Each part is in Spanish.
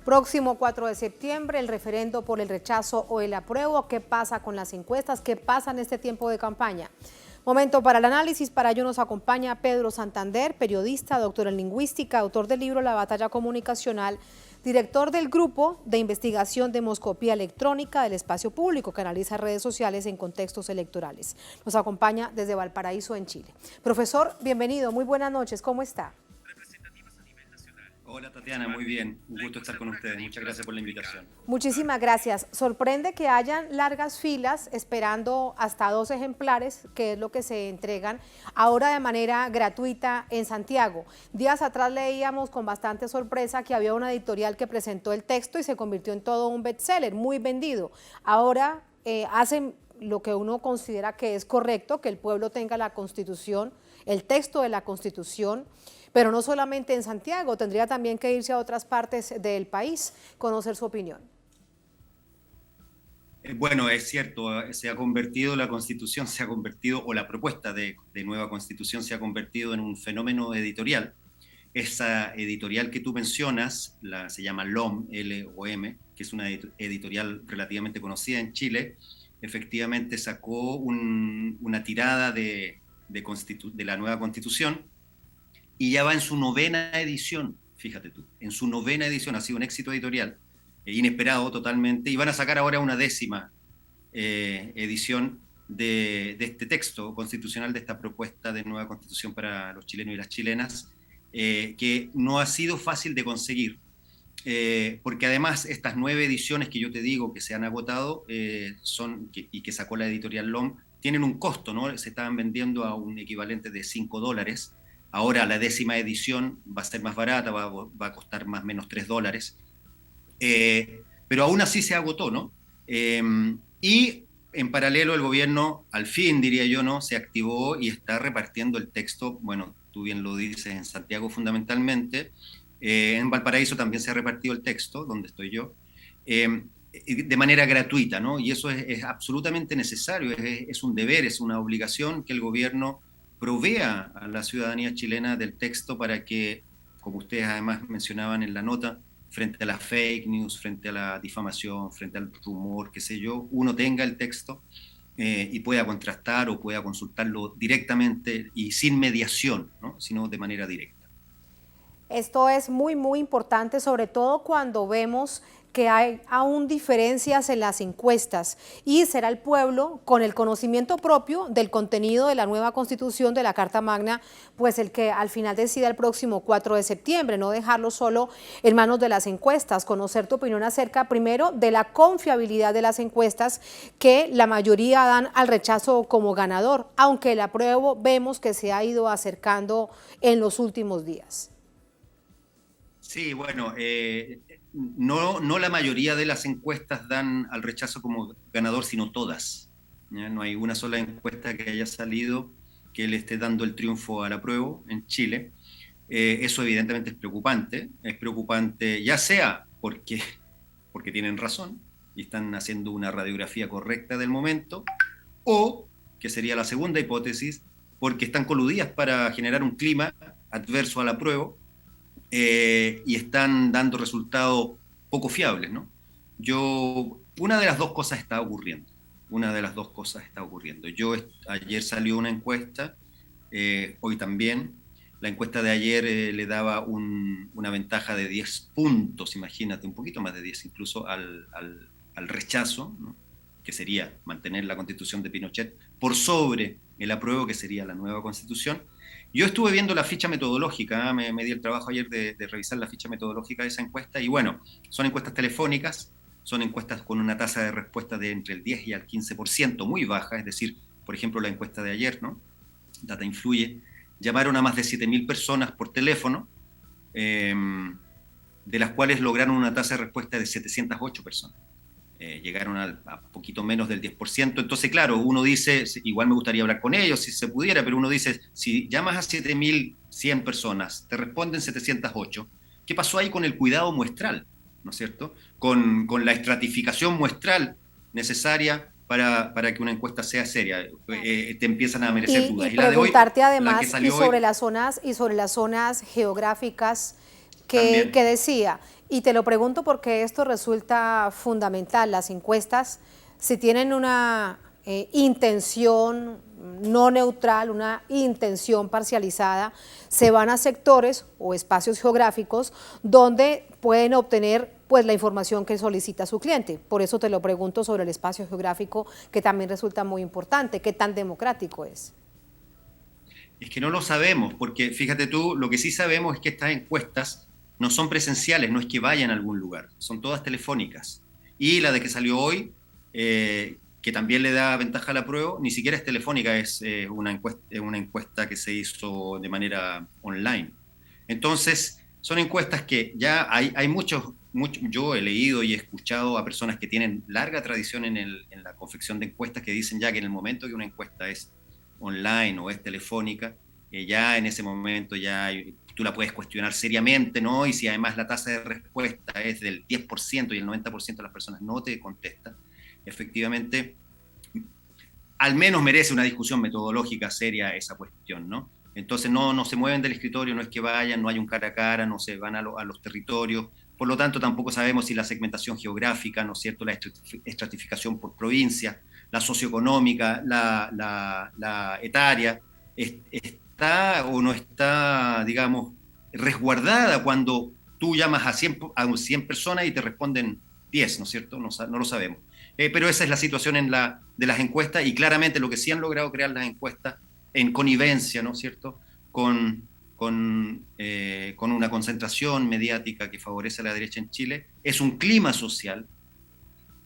Próximo 4 de septiembre, el referendo por el rechazo o el apruebo. ¿Qué pasa con las encuestas? ¿Qué pasa en este tiempo de campaña? Momento para el análisis. Para ello nos acompaña Pedro Santander, periodista, doctor en lingüística, autor del libro La batalla comunicacional, director del Grupo de Investigación de Demoscopía Electrónica del Espacio Público, que analiza redes sociales en contextos electorales. Nos acompaña desde Valparaíso, en Chile. Profesor, bienvenido, muy buenas noches, ¿cómo está? Hola Tatiana, muy bien, un gusto estar con ustedes, muchas gracias por la invitación. Muchísimas gracias. Sorprende que hayan largas filas esperando hasta 2 ejemplares, que es lo que se entregan ahora de manera gratuita en Santiago. Días atrás leíamos con bastante sorpresa que había una editorial que presentó el texto y se convirtió en todo un bestseller, muy vendido. Ahora hacen lo que uno considera que es correcto, que el pueblo tenga la Constitución, el texto de la Constitución, pero no solamente en Santiago, tendría también que irse a otras partes del país, conocer su opinión. Bueno, es cierto, se ha convertido la Constitución, o la propuesta de nueva Constitución se ha convertido en un fenómeno editorial. Esa editorial que tú mencionas, se llama LOM, L-O-M, que es una editorial relativamente conocida en Chile, efectivamente sacó una tirada de la nueva Constitución, y ya va en su 9ª edición, fíjate tú, en su 9ª edición, ha sido un éxito editorial, inesperado totalmente, y van a sacar ahora una 10ª edición de este texto constitucional, de esta propuesta de nueva constitución para los chilenos y las chilenas, que no ha sido fácil de conseguir, porque además estas 9 ediciones que yo te digo que se han agotado y que sacó la editorial LOM, tienen un costo, ¿no? Se estaban vendiendo a un equivalente de $5. Ahora la 10ª edición va a ser más barata, va a costar más o menos $3, pero aún así se agotó, ¿no? Y en paralelo el gobierno, al fin diría yo, ¿no?, se activó y está repartiendo el texto, bueno, tú bien lo dices, en Santiago fundamentalmente, en Valparaíso también se ha repartido el texto, donde estoy yo, de manera gratuita, ¿no? Y eso es absolutamente necesario, es un deber, es una obligación que el gobierno provea a la ciudadanía chilena del texto para que, como ustedes además mencionaban en la nota, frente a las fake news, frente a la difamación, frente al rumor, qué sé yo, uno tenga el texto y pueda contrastar o pueda consultarlo directamente y sin mediación, ¿no?, sino de manera directa. Esto es muy, muy importante, sobre todo cuando vemos que hay aún diferencias en las encuestas, y será el pueblo, con el conocimiento propio del contenido de la nueva Constitución, de la Carta Magna, pues el que al final decida el próximo 4 de septiembre, no dejarlo solo en manos de las encuestas. Conocer tu opinión acerca, primero, de la confiabilidad de las encuestas, que la mayoría dan al rechazo como ganador, aunque el apruebo vemos que se ha ido acercando en los últimos días. Sí, bueno, no la mayoría de las encuestas dan al rechazo como ganador, sino todas, ¿ya? No hay una sola encuesta que haya salido que le esté dando el triunfo al apruebo en Chile. Eso evidentemente es preocupante ya sea porque tienen razón y están haciendo una radiografía correcta del momento, o, que sería la segunda hipótesis, porque están coludidas para generar un clima adverso al apruebo, y están dando resultados poco fiables, ¿no? Una de las dos cosas está ocurriendo. Ayer salió una encuesta, hoy también. La encuesta de ayer le daba una ventaja de 10 puntos, imagínate, un poquito más de 10 incluso, al rechazo, ¿no?, que sería mantener la constitución de Pinochet, por sobre el apruebo, que sería la nueva constitución. Yo estuve viendo la ficha metodológica, me di el trabajo ayer de revisar la ficha metodológica de esa encuesta, y bueno, son encuestas telefónicas, son encuestas con una tasa de respuesta de entre el 10 y el 15%, muy baja, es decir, por ejemplo, la encuesta de ayer, ¿no?, Data Influye, llamaron a más de 7.000 personas por teléfono, de las cuales lograron una tasa de respuesta de 708 personas. Llegaron a poquito menos del 10%. Entonces, claro, uno dice, igual me gustaría hablar con ellos si se pudiera, pero uno dice, si llamas a 7.100 personas, te responden 708, ¿qué pasó ahí con el cuidado muestral? ¿No es cierto? Con la estratificación muestral necesaria para que una encuesta sea seria. Te empiezan a merecer dudas. Y preguntarte además, y sobre las zonas geográficas que también. decía, Y te lo pregunto porque esto resulta fundamental. Las encuestas, si tienen una intención no neutral, una intención parcializada, se van a sectores o espacios geográficos donde pueden obtener pues la información que solicita su cliente. Por eso te lo pregunto sobre el espacio geográfico, que también resulta muy importante. ¿Qué tan democrático es? Es que no lo sabemos, porque fíjate tú, lo que sí sabemos es que estas encuestas no son presenciales, no es que vayan a algún lugar, son todas telefónicas. Y la de que salió hoy, que también le da ventaja a la prueba, ni siquiera es telefónica, es una encuesta que se hizo de manera online. Entonces, son encuestas que ya hay muchos, yo he leído y he escuchado a personas que tienen larga tradición en la confección de encuestas que dicen ya que en el momento que una encuesta es online o es telefónica, ya en ese momento ya tú la puedes cuestionar seriamente, ¿no? Y si además la tasa de respuesta es del 10% y el 90% de las personas no te contesta, efectivamente, al menos merece una discusión metodológica seria esa cuestión, ¿no? Entonces no se mueven del escritorio, no es que vayan, no hay un cara a cara, no se van a los territorios, por lo tanto tampoco sabemos si la segmentación geográfica, ¿no es cierto?, la estratificación por provincia, la socioeconómica, la etaria, está o no está, digamos, resguardada cuando tú llamas a 100 personas y te responden 10, ¿no es cierto? No lo sabemos. Pero esa es la situación de las encuestas y claramente lo que sí han logrado crear las encuestas en connivencia, ¿no es cierto?, con una concentración mediática que favorece a la derecha en Chile, es un clima social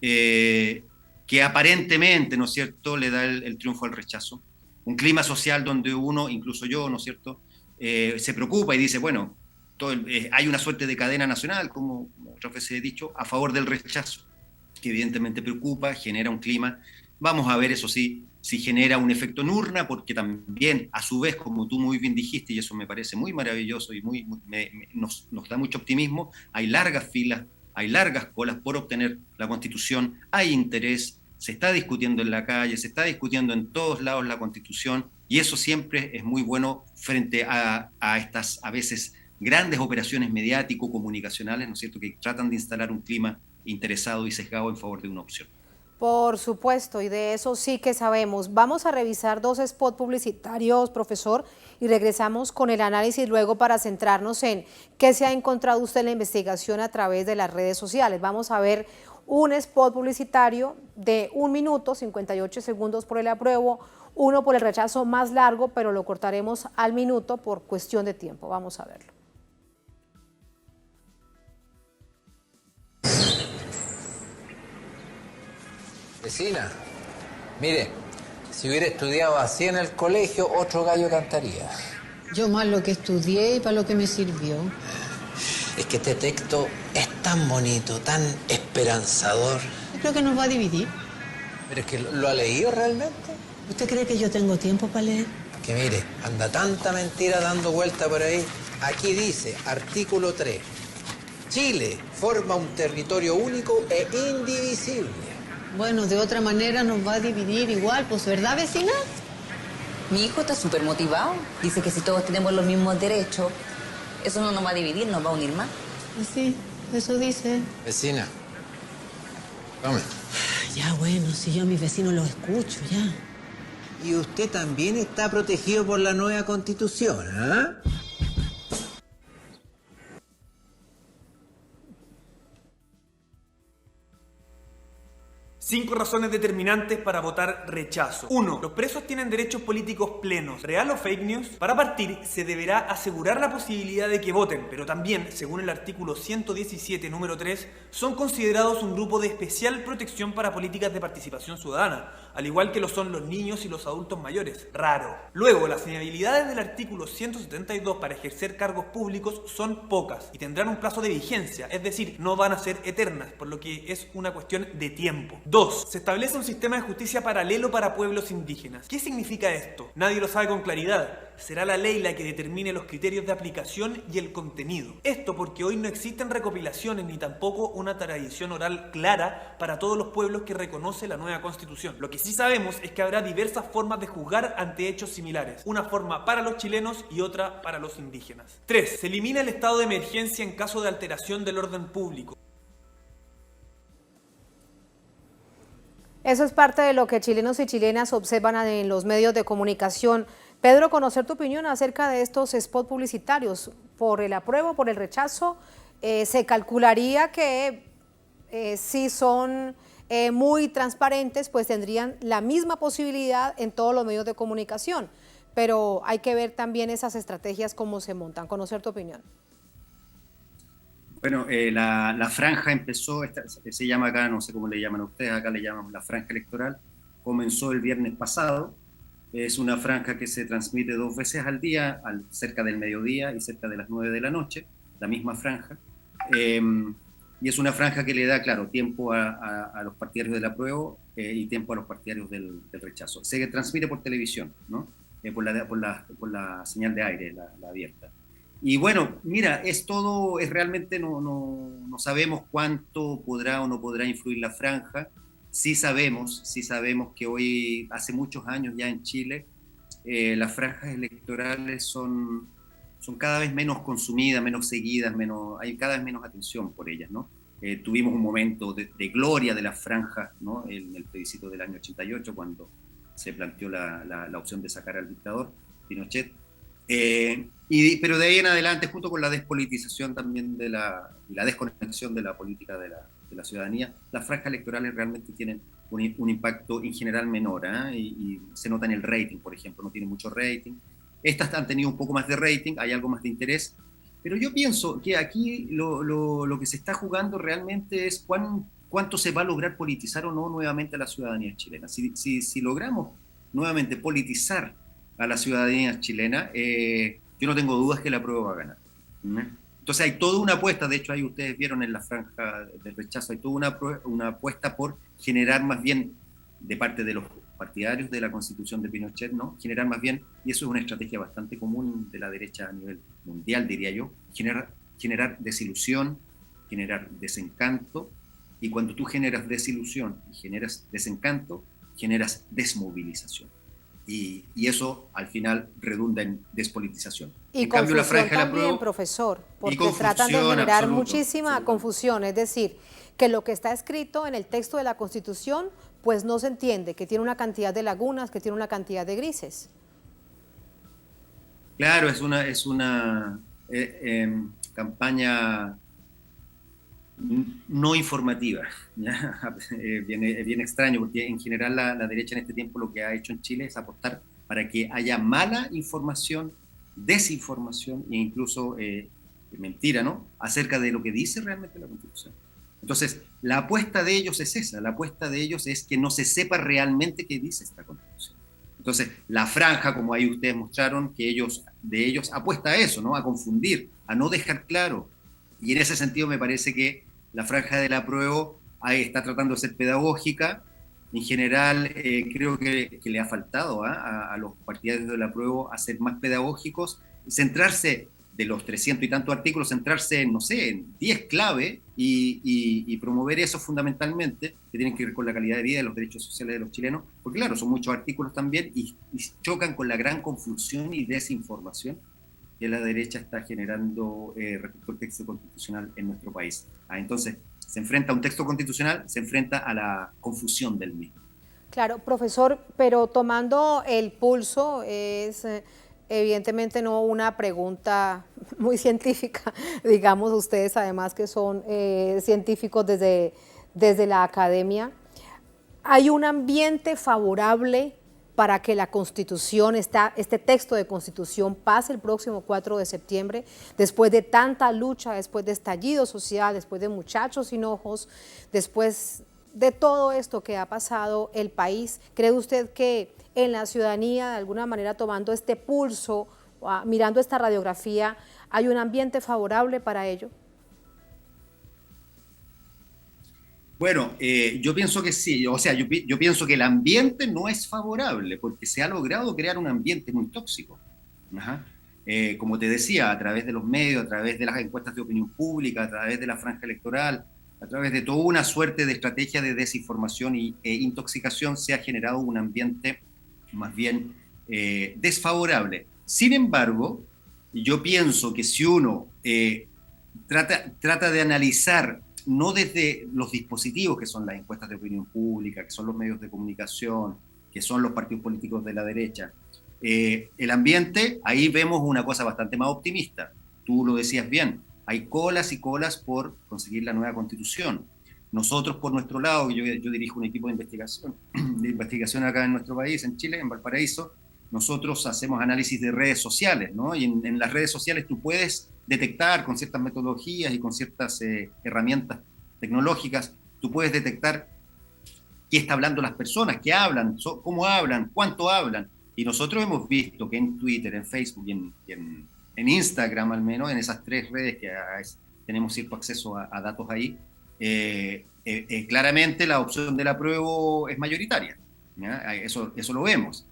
que aparentemente, ¿no es cierto?, le da el triunfo al rechazo. Un clima social donde uno, incluso yo, ¿no es cierto?, se preocupa y dice, bueno, hay una suerte de cadena nacional, como otras veces he dicho, a favor del rechazo, que evidentemente preocupa, genera un clima. Vamos a ver, eso sí, si genera un efecto en urna, porque también, a su vez, como tú muy bien dijiste, y eso me parece muy maravilloso y nos da mucho optimismo, hay largas filas, hay largas colas por obtener la Constitución, hay interés, se está discutiendo en la calle, se está discutiendo en todos lados la Constitución, y eso siempre es muy bueno frente a estas, a veces, grandes operaciones mediático-comunicacionales, ¿no es cierto?, que tratan de instalar un clima interesado y sesgado en favor de una opción. Por supuesto, y de eso sí que sabemos. Vamos a revisar 2 spots publicitarios, profesor, y regresamos con el análisis luego para centrarnos en qué se ha encontrado usted en la investigación a través de las redes sociales. Vamos a ver un spot publicitario de 1 minuto, 58 segundos por el apruebo, uno por el rechazo más largo, pero lo cortaremos al minuto por cuestión de tiempo. Vamos a verlo. Vecina, mire, si hubiera estudiado así en el colegio, otro gallo cantaría. Yo más lo que estudié y para lo que me sirvió. Es que este texto es tan bonito, tan esperanzador. Yo creo que nos va a dividir. Pero es que lo ha leído realmente. ¿Usted cree que yo tengo tiempo para leer? Que mire, anda tanta mentira dando vuelta por ahí. Aquí dice, artículo 3. Chile forma un territorio único e indivisible. Bueno, de otra manera nos va a dividir igual, pues, ¿verdad, vecina? Mi hijo está súper motivado. Dice que si todos tenemos los mismos derechos, eso no nos va a dividir, nos va a unir más. Sí, eso dice. Vecina, tome. Ya, bueno, si yo a mis vecinos los escucho, ya. Y usted también está protegido por la nueva Constitución, ¿ah? 5 razones determinantes para votar rechazo. 1. Los presos tienen derechos políticos plenos. ¿Real o fake news? Para partir, se deberá asegurar la posibilidad de que voten, pero también, según el artículo 117, número 3, son considerados un grupo de especial protección para políticas de participación ciudadana, al igual que lo son los niños y los adultos mayores. Raro. Luego, las inhabilidades del artículo 172 para ejercer cargos públicos son pocas y tendrán un plazo de vigencia, es decir, no van a ser eternas, por lo que es una cuestión de tiempo. 2. Se establece un sistema de justicia paralelo para pueblos indígenas. ¿Qué significa esto? Nadie lo sabe con claridad. Será la ley la que determine los criterios de aplicación y el contenido. Esto porque hoy no existen recopilaciones ni tampoco una tradición oral clara para todos los pueblos que reconoce la nueva Constitución. Lo que sí sabemos es que habrá diversas formas de juzgar ante hechos similares. Una forma para los chilenos y otra para los indígenas. 3. Se elimina el estado de emergencia en caso de alteración del orden público. Eso es parte de lo que chilenos y chilenas observan en los medios de comunicación. Pedro, conocer tu opinión acerca de estos spots publicitarios. ¿Por el apruebo, por el rechazo? Se calcularía que si son muy transparentes, pues tendrían la misma posibilidad en todos los medios de comunicación. Pero hay que ver también esas estrategias, cómo se montan. Conocer tu opinión. Bueno, la franja empezó, se llama acá, no sé cómo le llaman a ustedes, acá le llamamos la franja electoral, comenzó el viernes pasado. Es una franja que se transmite 2 veces al día, cerca del mediodía y cerca de las 9 de la noche, la misma franja. Y es una franja que le da, claro, tiempo a los partidarios del apruebo y tiempo a los partidarios del rechazo. Se transmite por televisión, ¿no? Por la señal de aire, la abierta. Y bueno, mira, realmente no sabemos cuánto podrá o no podrá influir la franja. Sí sabemos que hoy, hace muchos años ya en Chile, las franjas electorales son cada vez menos consumidas, menos seguidas, hay cada vez menos atención por ellas, ¿no? Tuvimos un momento de gloria de las franjas, ¿no? En el plebiscito del año 88, cuando se planteó la opción de sacar al dictador Pinochet. Pero de ahí en adelante, junto con la despolitización también y la desconexión de la política de la ciudadanía, las franjas electorales realmente tienen un impacto en general menor, y se nota en el rating, por ejemplo, no tienen mucho rating. Estas han tenido un poco más de rating, hay algo más de interés, pero yo pienso que aquí lo que se está jugando realmente es cuánto se va a lograr politizar o no nuevamente a la ciudadanía chilena. Si logramos nuevamente politizar a la ciudadanía chilena, yo no tengo dudas que la prueba va a ganar. Entonces hay toda una apuesta, de hecho ahí ustedes vieron en la franja del rechazo, hay toda una apuesta por generar más bien, de parte de los partidarios de la Constitución de Pinochet, ¿no? Generar más bien, y eso es una estrategia bastante común de la derecha a nivel mundial, diría yo, generar desilusión, generar desencanto, y cuando tú generas desilusión y generas desencanto, generas desmovilización. Y eso al final redunda en despolitización. Y en confusión cambio, la franja también, apruebo, profesor, porque tratan de generar muchísima confusión, es decir, que lo que está escrito en el texto de la Constitución, pues no se entiende, que tiene una cantidad de lagunas, que tiene una cantidad de grises. Claro, es una campaña no informativa, ¿ya? Bien extraño, porque en general la derecha en este tiempo lo que ha hecho en Chile es apostar para que haya mala información, desinformación e incluso mentira, ¿no?, acerca de lo que dice realmente la Constitución. Entonces, la apuesta de ellos es esa, la apuesta de ellos es que no se sepa realmente qué dice esta Constitución. Entonces, la franja, como ahí ustedes mostraron, que de ellos apuesta a eso, ¿no?, a confundir, a no dejar claro. Y en ese sentido me parece que la franja del apruebo está tratando de ser pedagógica. En general, creo que le ha faltado a los partidarios del apruebo a ser más pedagógicos, centrarse de los 300 y tantos artículos, centrarse en, no sé, en 10 clave y promover eso fundamentalmente, que tienen que ver con la calidad de vida y los derechos sociales de los chilenos, porque claro, son muchos artículos también y chocan con la gran confusión y desinformación que la derecha está generando respecto al texto constitucional en nuestro país. Entonces, se enfrenta a un texto constitucional, se enfrenta a la confusión del mismo. Claro, profesor, pero tomando el pulso, es evidentemente no una pregunta muy científica, digamos ustedes además que son científicos desde la academia. ¿Hay un ambiente favorable para que la Constitución, este texto de Constitución pase el próximo 4 de septiembre, después de tanta lucha, después de estallido social, después de muchachos sin ojos, después de todo esto que ha pasado el país? ¿Cree usted que en la ciudadanía, de alguna manera tomando este pulso, mirando esta radiografía, hay un ambiente favorable para ello? Bueno, yo pienso que sí, o sea, yo pienso que el ambiente no es favorable porque se ha logrado crear un ambiente muy tóxico. Ajá. Como te decía, a través de los medios, a través de las encuestas de opinión pública, a través de la franja electoral, a través de toda una suerte de estrategia de desinformación e intoxicación, se ha generado un ambiente más bien desfavorable. Sin embargo, yo pienso que si uno trata de analizar, no desde los dispositivos que son las encuestas de opinión pública, que son los medios de comunicación, que son los partidos políticos de la derecha, el ambiente, ahí vemos una cosa bastante más optimista. Tú lo decías bien, hay colas y colas por conseguir la nueva constitución. Nosotros, por nuestro lado, yo dirijo un equipo de investigación acá en nuestro país, en Chile, en Valparaíso. Nosotros hacemos análisis de redes sociales, ¿no? Y en las redes sociales tú puedes detectar con ciertas metodologías y con ciertas herramientas tecnológicas, tú puedes detectar qué está hablando las personas, qué hablan, cómo hablan, cuánto hablan. Y nosotros hemos visto que en Twitter, en Facebook y en Instagram, al menos, en esas 3 redes que tenemos cierto acceso a datos ahí, claramente la opción del apruebo es mayoritaria. ¿Ya? Eso lo vemos.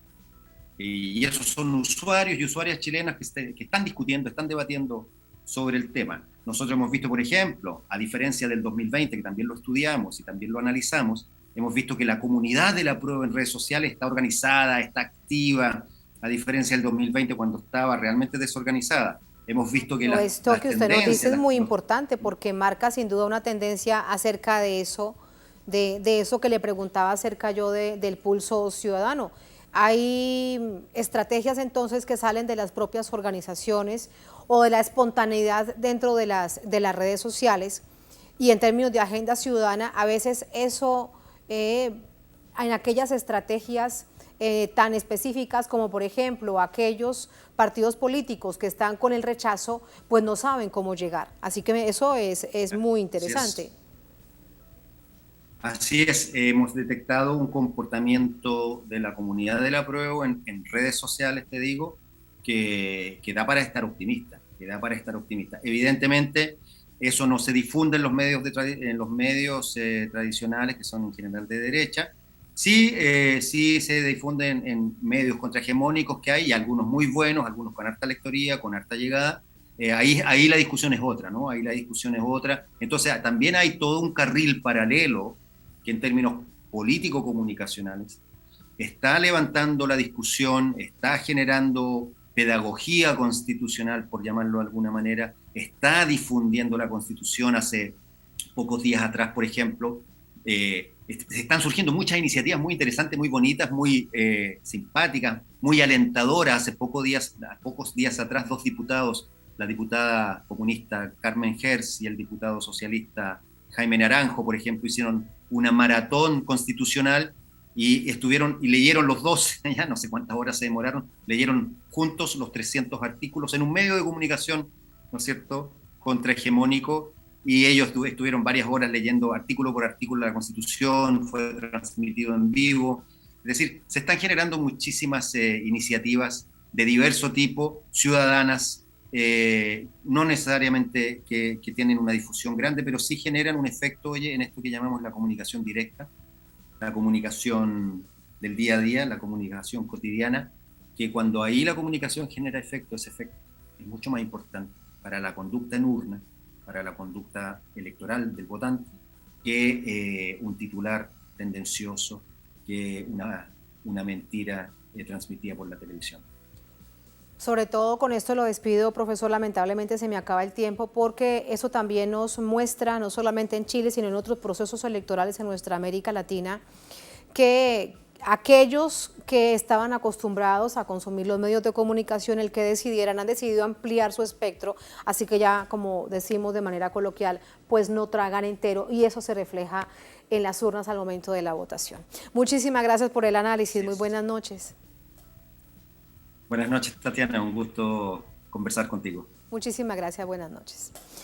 Y esos son usuarios y usuarias chilenas que están discutiendo, están debatiendo sobre el tema. Nosotros hemos visto, por ejemplo, a diferencia del 2020, que también lo estudiamos y también lo analizamos, hemos visto que la comunidad de la prueba en redes sociales está organizada, está activa, a diferencia del 2020 cuando estaba realmente desorganizada. Hemos visto que Esto que usted nos dice es muy importante porque marca sin duda una tendencia acerca de eso, de eso que le preguntaba acerca yo del pulso ciudadano. Hay estrategias entonces que salen de las propias organizaciones o de la espontaneidad dentro de las redes sociales, y en términos de agenda ciudadana, a veces eso, en aquellas estrategias tan específicas como por ejemplo aquellos partidos políticos que están con el rechazo, pues no saben cómo llegar. Así que eso es muy interesante. Así es, hemos detectado un comportamiento de la comunidad del apruebo en redes sociales, te digo, que da para estar optimista, Evidentemente, eso no se difunde en los medios, tradicionales, que son en general de derecha. Sí, sí se difunden en medios contrahegemónicos que hay, y algunos muy buenos, algunos con harta lectoría, con harta llegada. Ahí la discusión es otra, ¿no? Ahí la discusión es otra. Entonces, también hay todo un carril paralelo que en términos político-comunicacionales está levantando la discusión, está generando pedagogía constitucional, por llamarlo de alguna manera, está difundiendo la Constitución. Hace pocos días atrás, por ejemplo, están surgiendo muchas iniciativas muy interesantes, muy bonitas, muy simpáticas, muy alentadoras. Hace pocos días atrás, 2 diputados, la diputada comunista Carmen Hertz y el diputado socialista Jaime Naranjo, por ejemplo, hicieron una maratón constitucional y leyeron los dos, ya no sé cuántas horas se demoraron, leyeron juntos los 300 artículos en un medio de comunicación, ¿no es cierto?, contrahegemónico, y ellos estuvieron varias horas leyendo artículo por artículo la Constitución, fue transmitido en vivo. Es decir, se están generando muchísimas iniciativas de diverso tipo, ciudadanas, no necesariamente que tienen una difusión grande, pero sí generan un efecto, en esto que llamamos la comunicación directa, la comunicación del día a día, la comunicación cotidiana, que cuando ahí la comunicación genera efecto, ese efecto es mucho más importante para la conducta en urna, para la conducta electoral del votante, que un titular tendencioso, que una mentira transmitida por la televisión. Sobre todo con esto lo despido, profesor, lamentablemente se me acaba el tiempo, porque eso también nos muestra, no solamente en Chile, sino en otros procesos electorales en nuestra América Latina, que aquellos que estaban acostumbrados a consumir los medios de comunicación, el que decidieran, han decidido ampliar su espectro, así que ya, como decimos de manera coloquial, pues no tragan entero, y eso se refleja en las urnas al momento de la votación. Muchísimas gracias por el análisis, muy buenas noches. Buenas noches, Tatiana, un gusto conversar contigo. Muchísimas gracias, buenas noches.